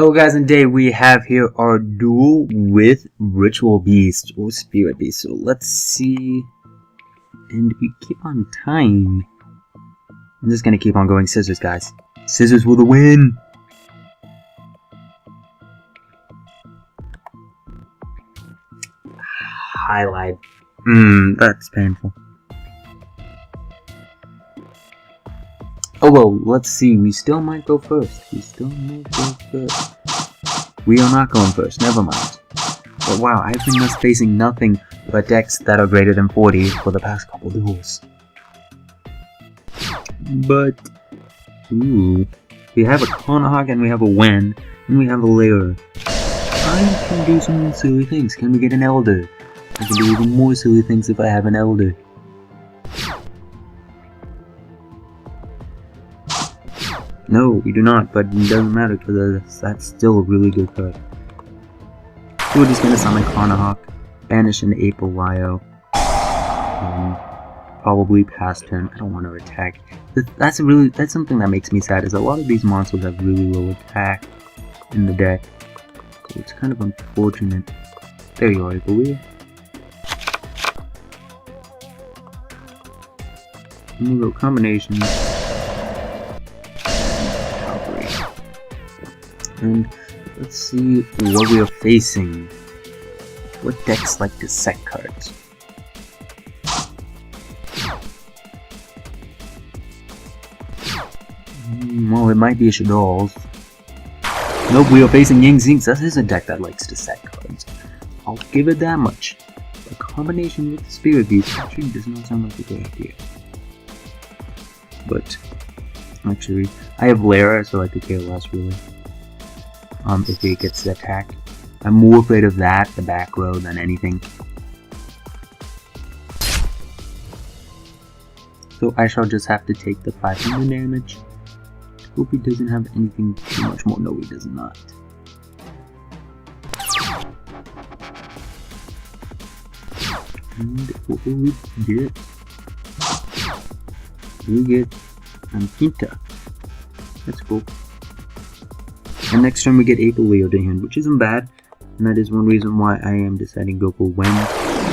Hello guys, and today we have here our duel with Ritual Beast or Spirit Beast. So let's see, and we keep on time. I'm just gonna keep on going scissors, guys. Scissors will the win! Highlight. That's painful. Oh well, let's see, we still might go first. We are not going first, never mind. But wow, I've been just facing nothing but decks that are greater than 40 for the past couple duels. But, ooh, we have a Conahawk and we have a Wen, and we have a Lyra. I can do some silly things. Can we get an Elder? I can do even more silly things if I have an Elder. No, we do not, but it doesn't matter because that's still a really good card. So we're just gonna summon Conahawk, banish an April Lyo, probably pass turn. I don't want to attack. That's something that makes me sad. Is a lot of these monsters have really low attack in the deck, so it's kind of unfortunate. There you are, April Lyo. And we go combination. And let's see what we are facing. What decks like to set cards? Well, it might be a Shadow's. Nope, we are facing Yang Zing. That is a deck that likes to set cards. I'll give it that much. A combination with the Spirit Beast actually does not sound like a good idea. But, actually, I have Lyra, so I could care less, really. If it gets attacked. I'm more afraid of that, the back row, than anything. So I shall just have to take the 500 damage. Hope he doesn't have anything too much more. No, he does not. And what will we get? We get Ampinta. That's cool. And next turn we get April Lyo to hand, which isn't bad. And that is one reason why I am deciding to go for Wen.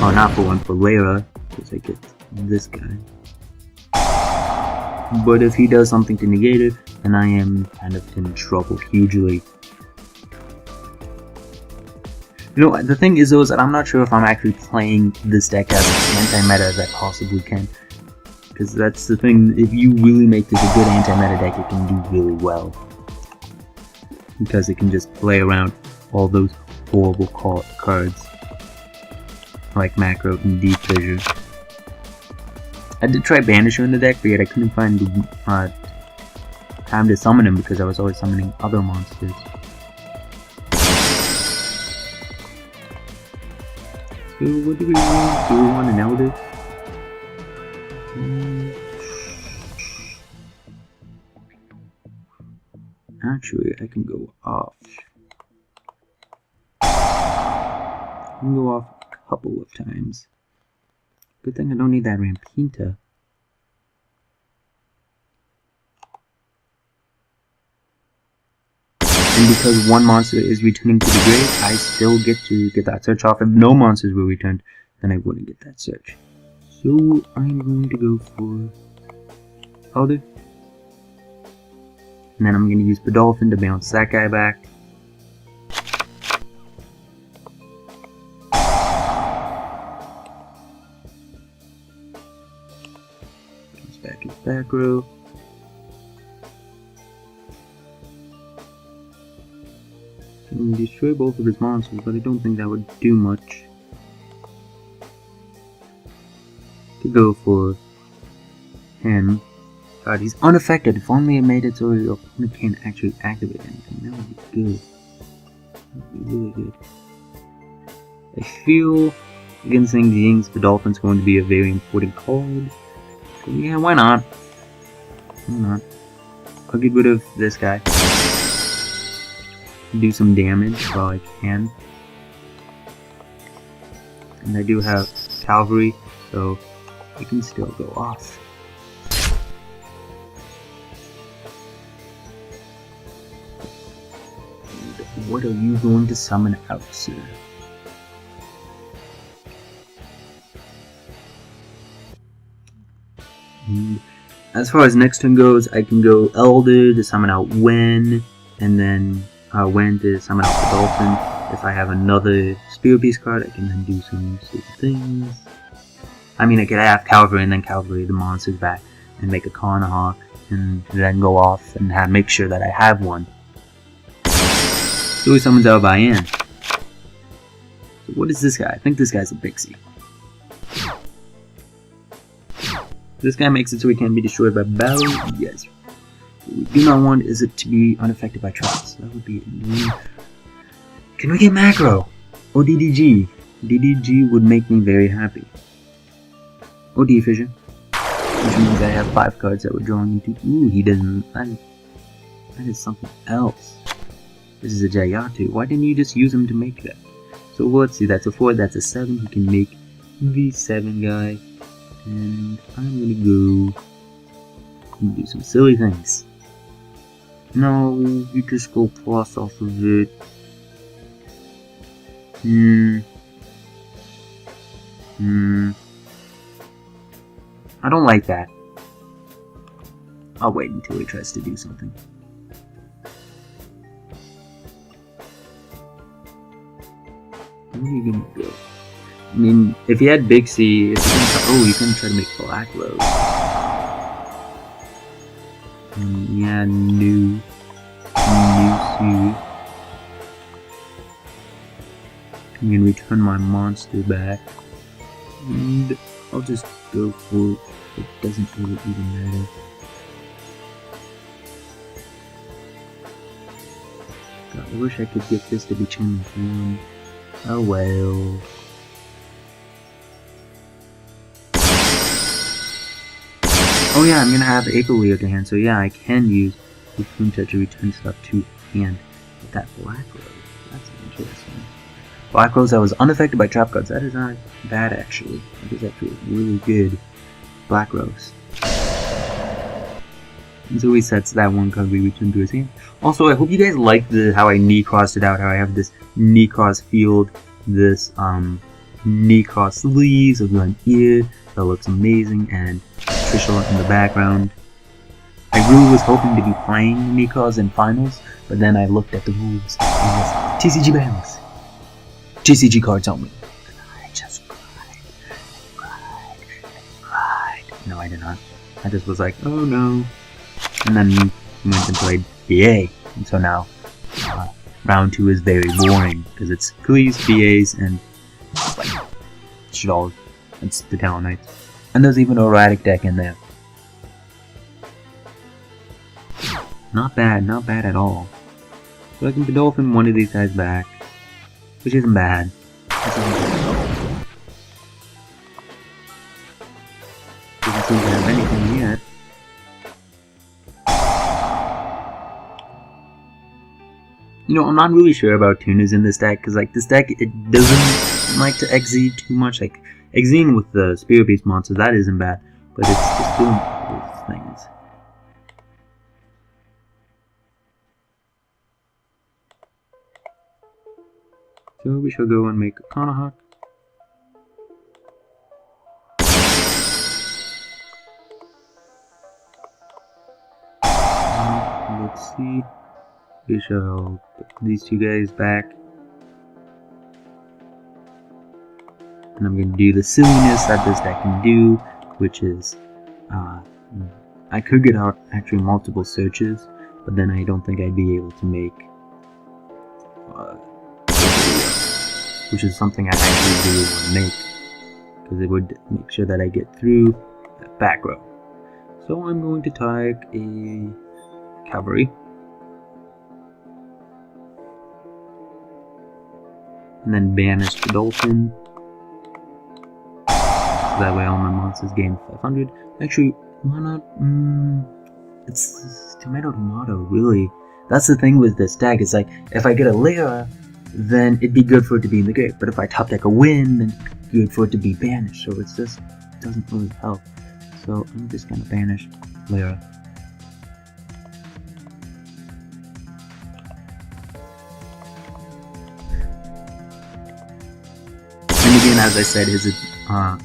Oh, not for Wen, for Lyra. Because I get this guy. But if he does something to negate it, then I am kind of in trouble hugely. You know, the thing is though, is that I'm not sure if I'm actually playing this deck as anti-meta as I possibly can. Because that's the thing, if you really make this a good anti-meta deck, it can do really well. Because it can just play around all those horrible cards like Macro and Deep Fissure. I did try Banisher in the deck, but yet I couldn't find the time to summon him because I was always summoning other monsters. So what do we want? Do we want an Elder? Actually, I can go off. I can go off a couple of times. Good thing I don't need that Rampinta. And because one monster is returning to the grave, I still get to get that search off. If no monsters were returned, then I wouldn't get that search. So I'm going to go for Elder. And then I'm going to use Godolphin to bounce that guy back. Bounce back his back row. And destroy both of his monsters, but I don't think that would do much. To go for him. God, he's unaffected. If only it made it so your opponent can't actually activate anything. That would be good. That would be really good. I feel against Zing Zing's Godolphin's going to be a very important card. So yeah, why not? Why not? I'll get rid of this guy. Do some damage while I can. And I do have Cavalry, so I can still go off. What are you going to summon out, sir? And as far as next turn goes, I can go Elder to summon out Wen, and then Wen to summon out the Dolphin. If I have another Spirit Beast card, I can then do some stupid things. I mean, I could have Cavalry and then Cavalry the monsters back and make a Carnahawk, and then go off and make sure that I have one. So he summons out Vian. So what is this guy? I think this guy's a Pixie. This guy makes it so he can be destroyed by battle. Yes. What we do not want is it to be unaffected by traps. That would be annoying. Can we get macro? Or DDG? DDG would make me very happy. Or D-Fission. Which means I have 5 cards that we're drawing into. Ooh, he doesn't. That is something else. This is a Jayatu. Why didn't you just use him to make that? So let's see, that's a 4, that's a 7. He can make the 7 guy. And I'm gonna go and do some silly things. No, you just go plus off of it. I don't like that. I'll wait until he tries to do something. Where are you gonna go? I mean, if he had Big C, if he can, he's gonna try to make Black Rose. Yeah, new C. I'm gonna return my monster back, and I'll just go for it. It doesn't really even matter. God, I wish I could get this to be channel 1. Oh well. Oh yeah, I'm gonna have April Leo to hand, so yeah, I can use the Punta to return stuff to hand. But that Black Rose, that's interesting. Black Rose that was unaffected by trap cards, that is not bad actually. That is actually really good. Black Rose. And so he sets that one card we return to his hand. Also, I hope you guys like how I knee crossed it out, how I have this knee cross field, this knee cross sleeves of an ear that looks amazing, and Trisha in the background. I really was hoping to be playing knee cross in finals, but then I looked at the rules and it was TCG bans. TCG cards only. I just cried. No, I did not. I just was like, oh no. And then went and played BA. And so now, round 2 is very boring, because it's Cleaves, BAs, and like, it's the Talon Knights. And there's even an erratic deck in there. Not bad at all. So I can Godolphin one of these guys back, which isn't bad. Doesn't seem to have anything yet. You know, I'm not really sure about tunas in this deck, because like this deck, it doesn't like to XZ too much. Like XZing with the Spirit Beast monster, that isn't bad, but it's just doing those things. So we shall go and make a Carnahawk. Let's see. We shall put these 2 guys back. And I'm going to do the silliness that this deck can do, which is, I could get out actually multiple searches, but then I don't think I'd be able to make, which is something I actually really want to make, because it would make sure that I get through that back row. So I'm going to take a Cavalry. And then banish the Dolphin. So that way all my monsters gain 500. Actually, why not? It's tomato, really. That's the thing with this deck. It's like, if I get a Lyra, then it'd be good for it to be in the grave. But if I top deck a Win, then it's good for it to be banished. So it's just, it doesn't really help. So I'm just gonna banish Lyra. as I said, his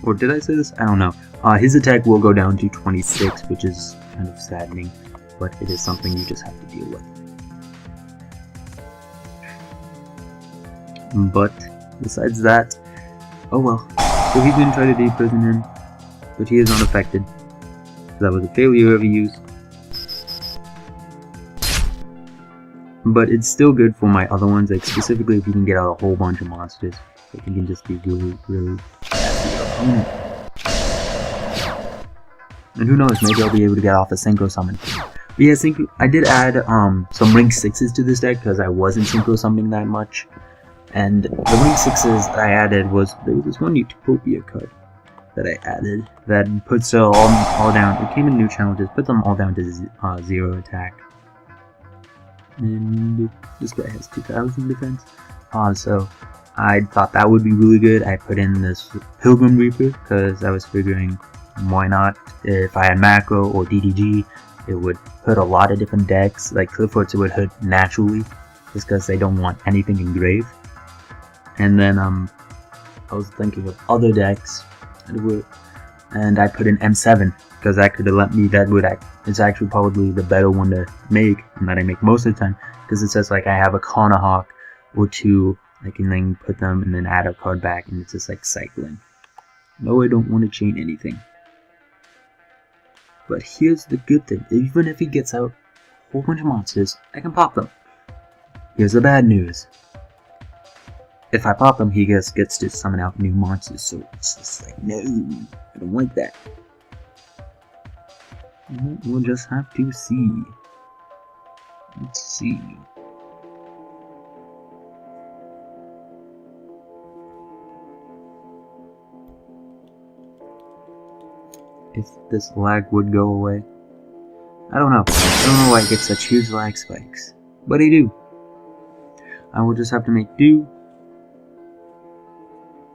or did I say this? I don't know. His attack will go down to 26, which is kind of saddening, but it is something you just have to deal with. But besides that, oh well. So he's gonna try to de-prison him, but he is unaffected. So that was a failure of a use. But it's still good for my other ones, like specifically if you can get out a whole bunch of monsters. Like you can just be really, really bad for your opponent. And who knows, maybe I'll be able to get off a Synchro Summon. But yeah, I did add some Ring 6s to this deck because I wasn't Synchro Summoning that much. And the Ring 6s I added was, there was this one Utopia card that I added that puts all down, it came in new challenges, put them all down to 0 attack. And this guy has 2000 defense. So I thought that would be really good. I put in this Pilgrim Reaper because I was figuring why not. If I had Macro or DDG, it would hit a lot of different decks. Like Clifford's, it would hit naturally just because they don't want anything engraved. And then I was thinking of other decks, and I put in M7 because that could have let me. It's actually probably the better one to make, and that I make most of the time because it says like I have a Conahawk or 2. I can then put them and then add a card back, and it's just like cycling. No, I don't want to chain anything. But here's the good thing: even if he gets out a whole bunch of monsters, I can pop them. Here's the bad news. If I pop them, he gets to summon out new monsters, so it's just like, no, I don't like that. We'll just have to see. Let's see. If this lag would go away. I don't know. I don't know why I get such huge lag spikes. But I do. I will just have to make do.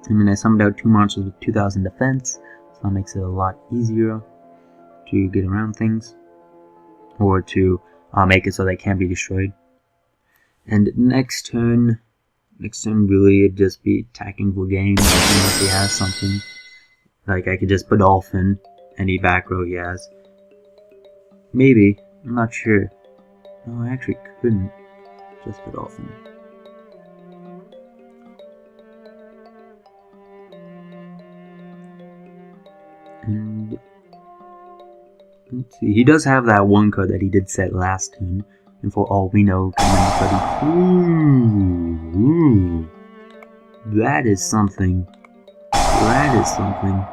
I mean, I summoned out 2 monsters with 2000 defense, so that makes it a lot easier to get around things, or to make it so they can't be destroyed. And next turn really it'd just be attacking for games, unless he has something. Like I could just put Dolphin, any back row he has. Maybe, I'm not sure. No, I actually couldn't just put Dolphin. And let's see, he does have that one card that he did set last turn, and for all we know, ooh, that is something. That is something.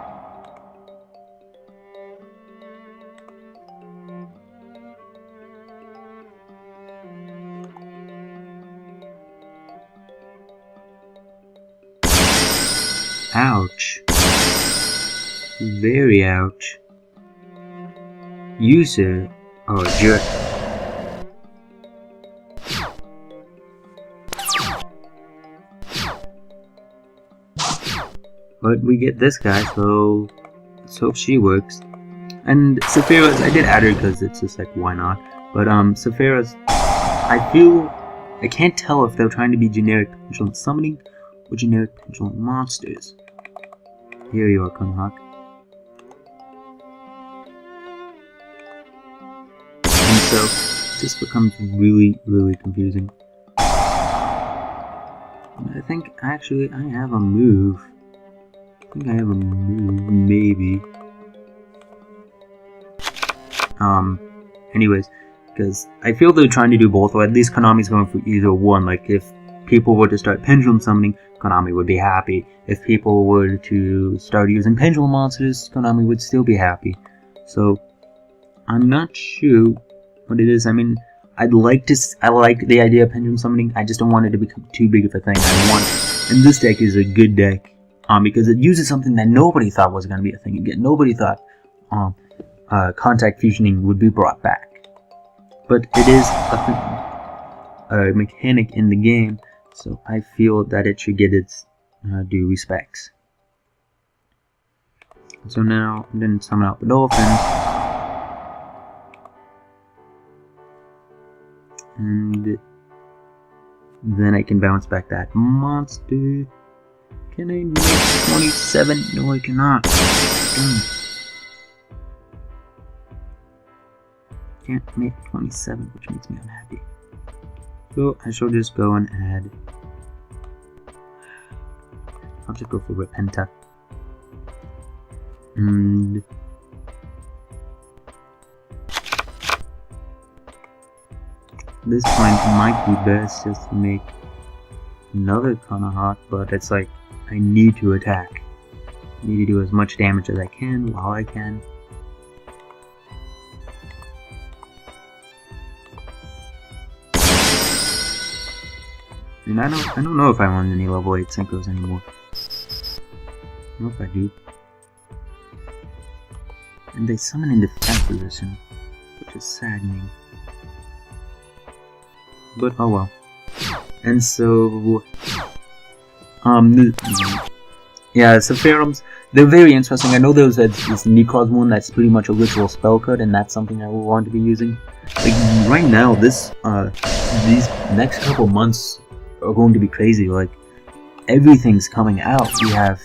Ouch. Very ouch. User or jerk. But we get this guy, so let's hope she works. And Saphira's, I did add her because it's just like, why not? But Saphira's, I can't tell if they're trying to be generic pendulum summoning or generic pendulum monsters. Here you are, Conahawk. And so, this becomes really, really confusing. And I think, actually, I have a move. Maybe. Anyways, because I feel they're trying to do both, or at least Konami's going for either one. Like, if people were to start pendulum summoning, Konami would be happy. If people were to start using pendulum monsters, Konami would still be happy. So, I'm not sure what it is. I mean, I like the idea of pendulum summoning, I just don't want it to become too big of a thing. And this deck is a good deck, because it uses something that nobody thought was going to be a thing again. Nobody thought contact fusioning would be brought back. But it is a mechanic in the game, so I feel that it should get its due respects. So now I'm going to summon out the Dolphin. And then I can bounce back that monster. Can I make 27? No, I cannot. Can't make 27, which makes me unhappy. So I shall just go and add. I'll just go for Repenta. And at this point, it might be best just to make another Kanahak, but it's like I need to attack. I need to do as much damage as I can while I can. And I don't know if I want any level 8 synchros anymore. I don't know if I do. And they summon in defense position, which is saddening. But oh well. And so, yeah, Sephiroths, they're very interesting. I know there's this Necros one that's pretty much a literal spell card, and that's something I will want to be using. Like right now, these next couple months are going to be crazy. Like everything's coming out. We have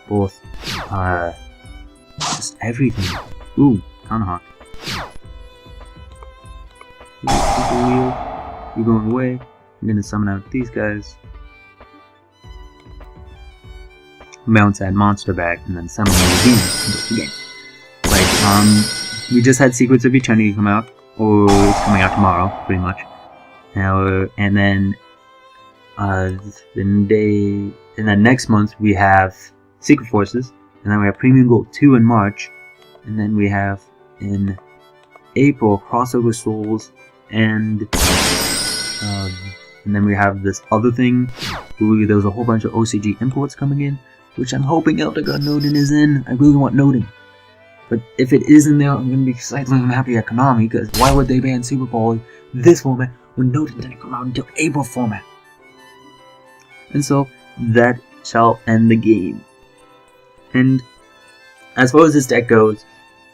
both, just everything. Ooh, Kanahak. You're going away. I'm gonna summon out these guys. Bounce that monster back, and then summon the demon again. Like, we just had Secrets of Eternity come out, or it's coming out tomorrow, pretty much. And then, next month we have Secret Forces, and then we have Premium Gold 2 in March, and then we have in April Crossover Souls, and then we have this other thing. There was a whole bunch of OCG imports coming in, which I'm hoping Elder God Nodin is in. I really want Nodin. But if it is in there, I'm going to be excited and happy at Konami, because why would they ban Super Bowl this format when Nodin didn't come out until April format? And so, that shall end the game. And as far as this deck goes,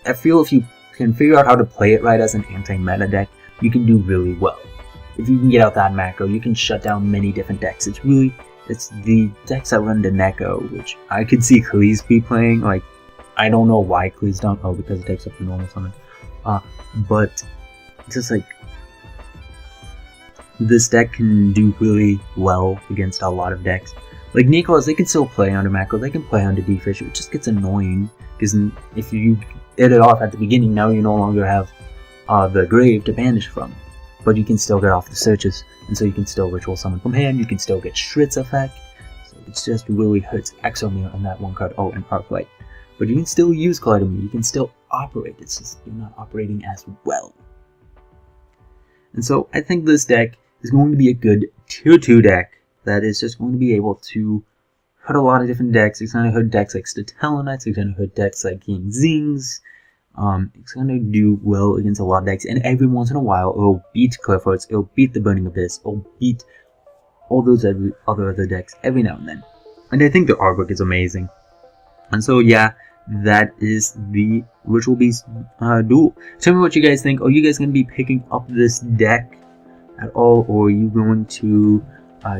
I feel if you can figure out how to play it right as an anti-meta deck, you can do really well. If you can get out that macro, you can shut down many different decks. It's the decks that run to Neko, which I could see Khalees be playing. Like, I don't know why Khalees don't. Oh, because it takes up the normal summon. But it's just like this deck can do really well against a lot of decks. Like Necros, they can still play under macro. They can play under D-Fish. It just gets annoying because if you hit it off at the beginning, now you no longer have the grave to banish from. But you can still get off the searches, and so you can still ritual summon from hand, you can still get Shrit's effect, so it just really hurts Exomir on that one card, and Arclight. But you can still use Kaleidomir, you can still operate, it's just you're not operating as well. And so I think this deck is going to be a good tier 2 deck that is just going to be able to hurt a lot of different decks. It's going to hurt decks like Statelanites, it's going to hurt decks like King Zings. It's going to do well against a lot of decks, and every once in a while it'll beat Clifford's, it'll beat the Burning Abyss, it'll beat all those other decks every now and then. And I think the artwork is amazing. And so yeah, that is the Ritual Beast duel. Tell me what you guys think. Are you guys going to be picking up this deck at all, or are you going to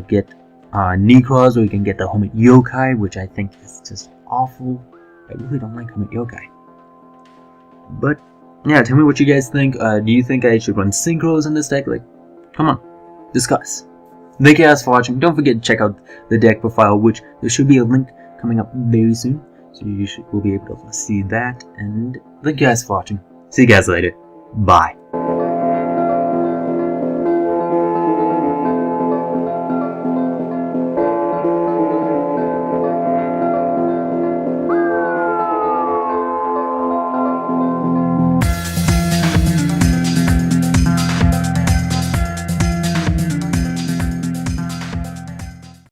get Necros, or you can get the Hermit Yokai, which I think is just awful. I really don't like Hermit Yokai. But yeah, tell me what you guys think. Do you think I should run synchros in this deck? Like, come on, discuss. Thank you guys for watching. Don't forget to check out the deck profile, which there should be a link coming up very soon, so you will be able to see that. And thank you guys for watching. See you guys later. Bye.